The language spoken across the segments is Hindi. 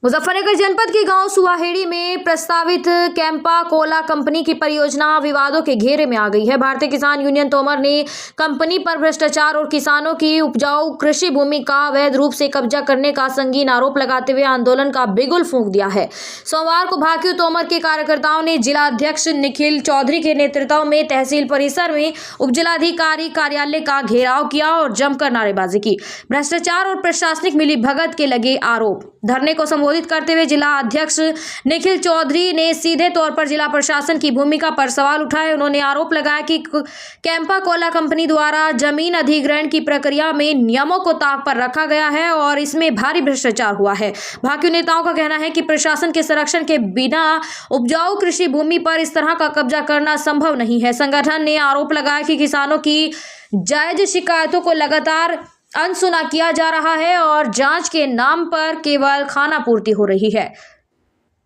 मुजफ्फरनगर जनपद के गांव सुवाहेड़ी में प्रस्तावित कैंपा कोला कंपनी की परियोजना विवादों के घेरे में आ गई है। भारतीय किसान यूनियन तोमर ने कंपनी पर भ्रष्टाचार और किसानों की उपजाऊ कृषि भूमि का अवैध रूप से कब्जा करने का संगीन आरोप लगाते हुए आंदोलन का बिगुल फूंक दिया है। सोमवार को भाकियू तोमर के कार्यकर्ताओं ने जिला अध्यक्ष निखिल चौधरी के नेतृत्व में तहसील परिसर में उपजिलाधिकारी कार्यालय का घेराव किया और जमकर नारेबाजी की। भ्रष्टाचार और प्रशासनिक मिलीभगत के लगे आरोप। धरने को संबोधित करते हुए जिला अध्यक्ष निखिल चौधरी ने सीधे तौर पर जिला प्रशासन की भूमिका पर सवाल उठाए। उन्होंने आरोप लगाया कि कैंपा कोला कंपनी द्वारा जमीन अधिग्रहण की प्रक्रिया में नियमों को ताक पर रखा गया है और इसमें भारी भ्रष्टाचार हुआ है। भाकियू नेताओं का कहना है कि प्रशासन के संरक्षण के बिना उपजाऊ कृषि भूमि पर इस तरह का कब्जा करना संभव नहीं है। संगठन ने आरोप लगाया कि किसानों की जायज शिकायतों को लगातार अनसुना किया जा रहा है और जांच के नाम पर केवल खानापूर्ति हो रही है।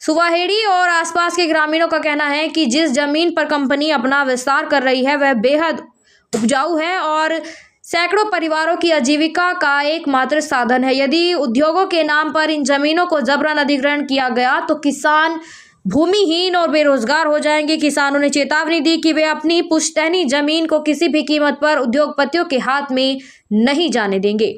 सुवाहेड़ी और आसपास के ग्रामीणों का कहना है कि जिस जमीन पर कंपनी अपना विस्तार कर रही है वह बेहद उपजाऊ है और सैकड़ों परिवारों की आजीविका का एकमात्र साधन है। यदि उद्योगों के नाम पर इन जमीनों को जबरन अधिग्रहण किया गया तो किसान भूमिहीन और बेरोजगार हो जाएंगे। किसानों ने चेतावनी दी कि वे अपनी पुश्तैनी जमीन को किसी भी कीमत पर उद्योगपतियों के हाथ में नहीं जाने देंगे।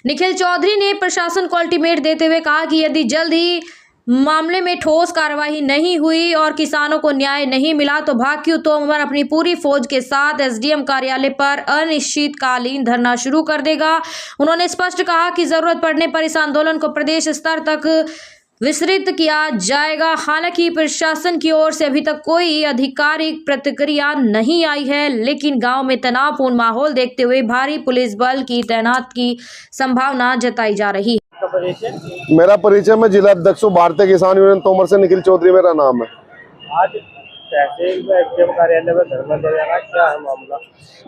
निखिल चौधरी ने प्रशासन को अल्टीमेट देते हुए कहा कि यदि जल्द ही मामले में ठोस कार्रवाई नहीं हुई और किसानों को न्याय नहीं मिला तो भाकियू तोमर अपनी पूरी फौज के साथ एसडीएम कार्यालय पर अनिश्चितकालीन धरना शुरू कर देगा। उन्होंने स्पष्ट कहा कि जरूरत पड़ने पर इस आंदोलन को प्रदेश स्तर तक विस्तृत किया जाएगा। हालांकि प्रशासन की ओर से अभी तक कोई आधिकारिक प्रतिक्रिया नहीं आई है, लेकिन गांव में तनावपूर्ण माहौल देखते हुए भारी पुलिस बल की तैनात की संभावना जताई जा रही है। मेरा परिचय मैं जिला अध्यक्ष भारतीय किसान यूनियन तोमर से निखिल चौधरी मेरा नाम है। आज तहसील में एसडीएम कार्यालय में धरना दिया जा रहा है, क्या है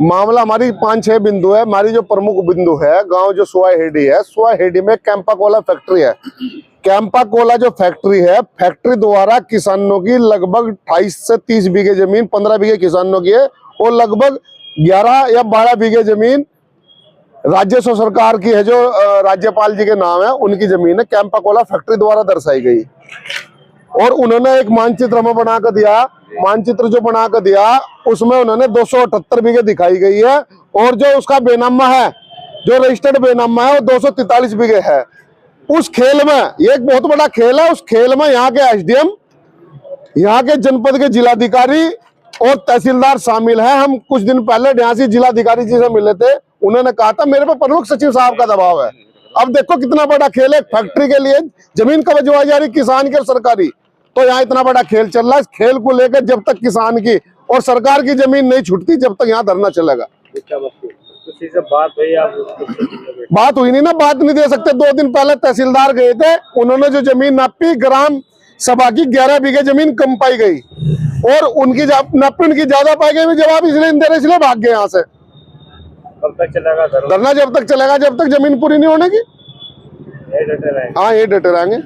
मामला? हमारी 5-6 बिंदु है। हमारी जो प्रमुख बिंदु है गांव जो सुवाहेड़ी है, सुवाहेड़ी में कैंपा कोला फैक्ट्री है। कैंपा कोला जो फैक्ट्री है, फैक्ट्री द्वारा किसानों की लगभग 28 से 30 बीघे जमीन, 15 बीघे किसानों की है और लगभग 11 या 12 बीघे जमीन राजस्व सरकार की है, जो राज्यपाल जी के नाम है, उनकी जमीन है। कैंपा कोला फैक्ट्री द्वारा दर्शाई गई और उन्होंने एक मानचित्र में बनाकर दिया। मानचित्र जो बनाकर दिया उसमें उन्होंने 278 बीघे दिखाई गई है और जो उसका बेनामा है, जो रजिस्टर्ड बेनामा है, वो 243 बीघे है। उस खेल में ये एक बहुत बड़ा खेल है। उस खेल में यहाँ के एसडीएम, यहाँ के जनपद के जिलाधिकारी और तहसीलदार शामिल हैं। हम कुछ दिन पहले ढांसी जिलाधिकारी जी से मिले थे, उन्होंने कहा था मेरे पे प्रमुख सचिव साहब का दबाव है। अब देखो कितना बड़ा खेल है। फैक्ट्री के लिए जमीन कब्जा जा रही किसान की और सरकारी, तो यहाँ इतना बड़ा खेल चल रहा है। इस खेल को लेकर जब तक किसान की और सरकार की जमीन नहीं छूटती, जब तक यहाँ धरना चलेगा। बात हुई नहीं ना, बात नहीं दे सकते। 2 दिन पहले तहसीलदार गए थे, उन्होंने जो जमीन नापी, ग्राम सभा की 11 बीघे जमीन कम पाई गई और उनकी नापी उनकी ज्यादा पाई गई। जवाब इसलिए दे रहे, इसलिए भाग गए यहाँ से। कब तक चलेगा धरना? जब तक चलेगा जब तक जमीन पूरी नहीं होने की। हाँ, ये डटे रहेंगे।